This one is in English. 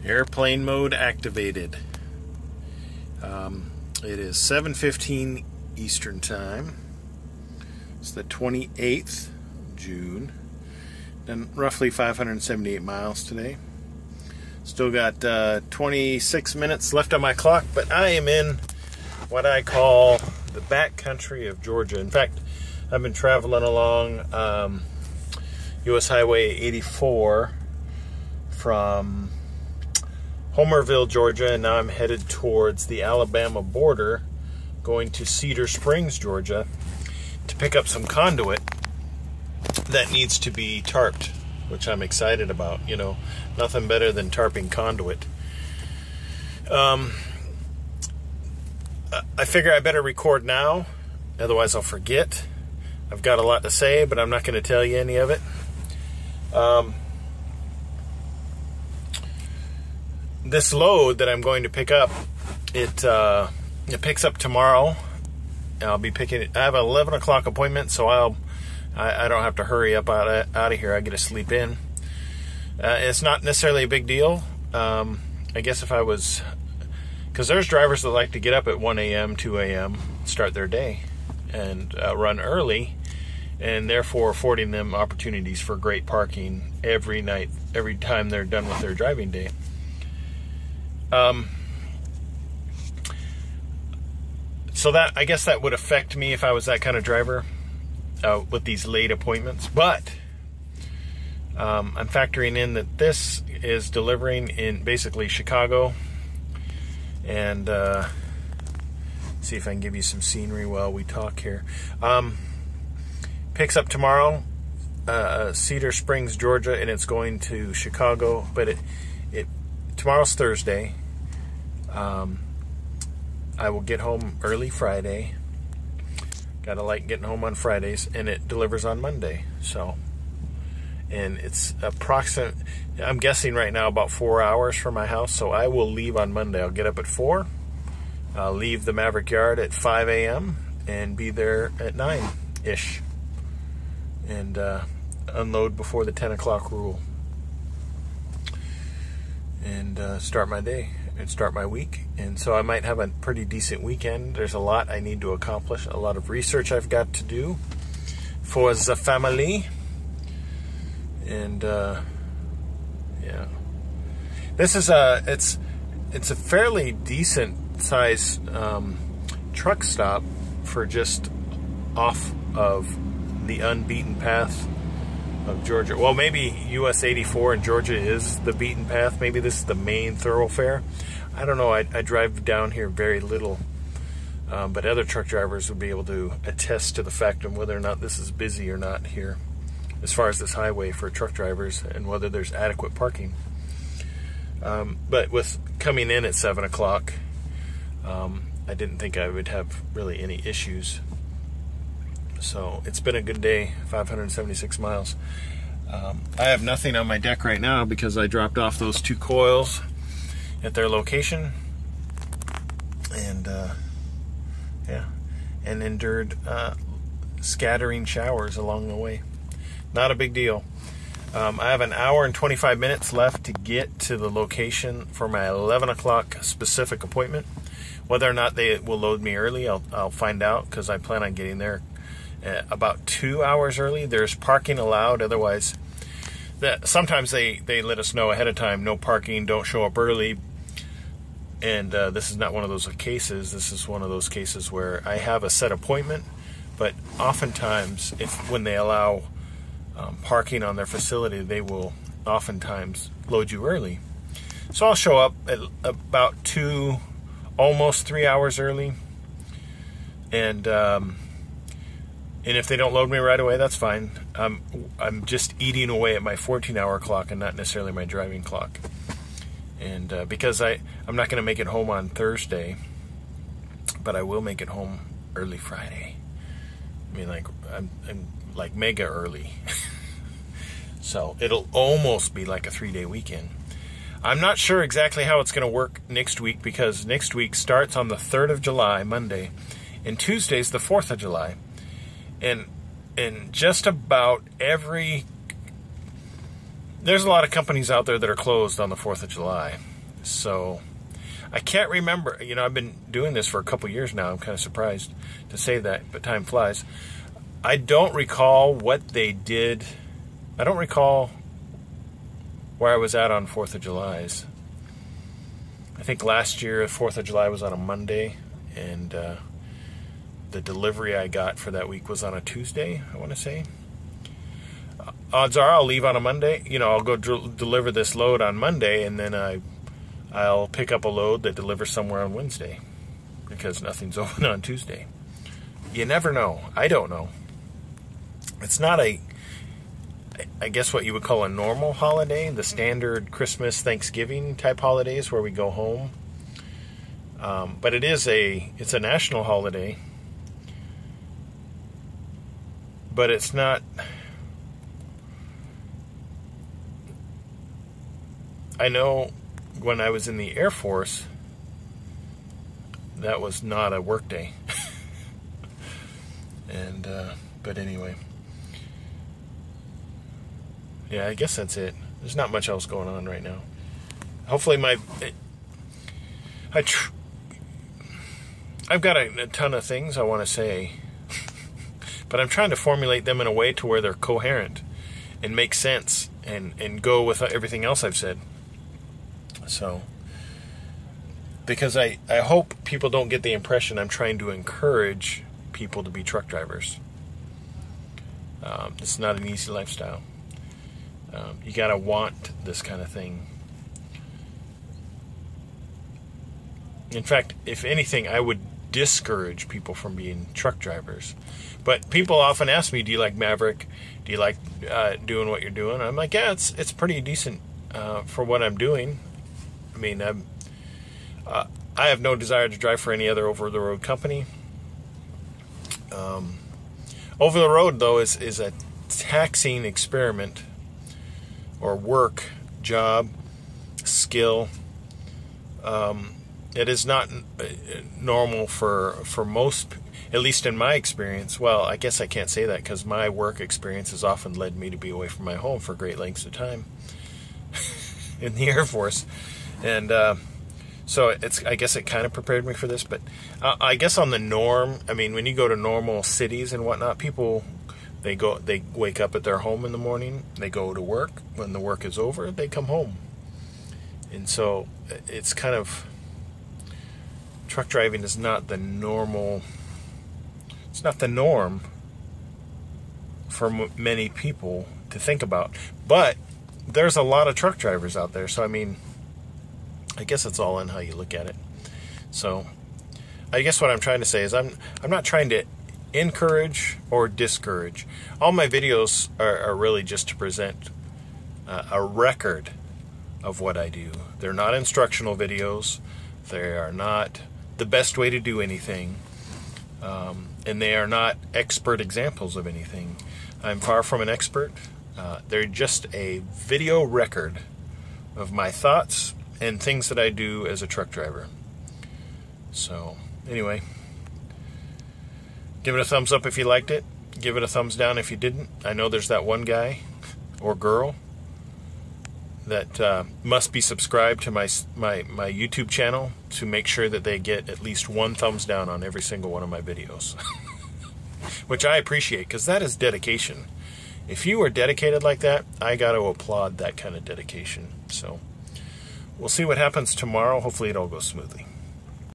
Airplane mode activated. It is 7:15 Eastern Time. It's the 28th of June. Done roughly 578 miles today. Still got 26 minutes left on my clock, but I am in what I call the back country of Georgia. In fact, I've been traveling along U.S. Highway 84 from Homerville, Georgia, and now I'm headed towards the Alabama border, going to Cedar Springs, Georgia, to pick up some conduit that needs to be tarped, which I'm excited about. You know, nothing better than tarping conduit. I figure I better record now, otherwise I'll forget. I've got a lot to say, but I'm not going to tell you any of it. This load that I'm going to pick up, it picks up tomorrow. I'll be picking it. I have an 11 o'clock appointment, so I don't have to hurry up out of here. I get to sleep in. It's not necessarily a big deal. I guess if I was, because there's drivers that like to get up at 1 a.m., 2 a.m., start their day, and run early, and therefore affording them opportunities for great parking every night, every time they're done with their driving day. So that, I guess that would affect me if I was that kind of driver with these late appointments. But I'm factoring in that this is delivering in basically Chicago. And see if I can give you some scenery while we talk here. Picks up tomorrow, Cedar Springs, Georgia, and it's going to Chicago. But tomorrow's Thursday. I will get home early Friday. Gotta like getting home on Fridays, and it delivers on Monday. So, and it's approximate. I'm guessing right now about 4 hours from my house. So I will leave on Monday. I'll get up at 4. I'll leave the Maverick Yard at 5 a.m. and be there at 9-ish, and unload before the 10 o'clock rule, and start my day and start my week. And so I might have a pretty decent weekend. There's a lot I need to accomplish, a lot of research I've got to do for the family. And yeah, this is it's a fairly decent size truck stop for just off of the unbeaten path of Georgia. Well, maybe US 84 in Georgia is the beaten path. Maybe this is the main thoroughfare. I don't know. I drive down here very little, but other truck drivers would be able to attest to the fact of whether or not this is busy or not here, as far as this highway for truck drivers, and whether there's adequate parking. But with coming in at 7 o'clock, I didn't think I would have really any issues. So it's been a good day, 576 miles. I have nothing on my deck right now because I dropped off those 2 coils at their location, and yeah, and endured scattering showers along the way. Not a big deal. I have an hour and 25 minutes left to get to the location for my 11 o'clock specific appointment. Whether or not they will load me early, I'll find out, because I plan on getting there about 2 hours early. There's parking allowed. Otherwise, sometimes they let us know ahead of time, no parking, don't show up early. And this is not one of those cases. This is one of those cases where I have a set appointment, but oftentimes, when they allow parking on their facility, they will oftentimes load you early. So I'll show up at about 2, almost 3 hours early, and if they don't load me right away, that's fine. I'm just eating away at my 14-hour clock and not necessarily my driving clock. And because I'm not going to make it home on Thursday, but I will make it home early Friday. I mean, I'm like mega early. So it'll almost be like a 3-day weekend. I'm not sure exactly how it's going to work next week, because next week starts on the 3rd of July, Monday, and Tuesday's the 4th of July. And just about there's a lot of companies out there that are closed on the 4th of July. So I can't remember. You know, I've been doing this for a couple years now. I'm kind of surprised to say that, but time flies. I don't recall what they did. I don't recall where I was at on 4th of July's. I think last year, 4th of July was on a Monday, and the delivery I got for that week was on a Tuesday, I want to say. Odds are I'll leave on a Monday. You know, I'll go deliver this load on Monday, and then I'll pick up a load that delivers somewhere on Wednesday, because nothing's open on Tuesday. You never know. I don't know. It's not I guess what you would call a normal holiday, the standard Christmas, Thanksgiving type holidays where we go home. But it's a national holiday. But it's not. I know when I was in the Air Force, that was not a work day. And but anyway. Yeah, I guess that's it. There's not much else going on right now. Hopefully I've got a ton of things I want to say, but I'm trying to formulate them in a way to where they're coherent and make sense and go with everything else I've said. So, because I hope people don't get the impression I'm trying to encourage people to be truck drivers. It's not an easy lifestyle. You gotta want this kind of thing. In fact, if anything, I would discourage people from being truck drivers. But people often ask me, do you like Maverick? Do you like doing what you're doing? I'm like, yeah, it's pretty decent for what I'm doing. I mean, I have no desire to drive for any other over-the-road company. Over-the-road, though, is a taxing experiment or work, job, skill. It is not normal for most, at least in my experience. Well, I guess I can't say that because my work experience has often led me to be away from my home for great lengths of time in the Air Force. And so I guess it kind of prepared me for this. But I guess on the norm, I mean, when you go to normal cities and whatnot, people, they wake up at their home in the morning, they go to work. When the work is over, they come home. And so it's kind of, truck driving is not the normal, it's not the norm for many people to think about. But there's a lot of truck drivers out there, so I mean, I guess it's all in how you look at it. So I guess what I'm trying to say is I'm not trying to encourage or discourage. All my videos are really just to present a record of what I do. They're not instructional videos. They are not the best way to do anything. And they are not expert examples of anything. I'm far from an expert. They're just a video record of my thoughts and things that I do as a truck driver. So, anyway, give it a thumbs up if you liked it. Give it a thumbs down if you didn't. I know there's that one guy or girl that must be subscribed to my YouTube channel to make sure that they get at least one thumbs down on every single one of my videos. Which I appreciate, because that is dedication. If you are dedicated like that, I got to applaud that kind of dedication. So, we'll see what happens tomorrow. Hopefully it all goes smoothly.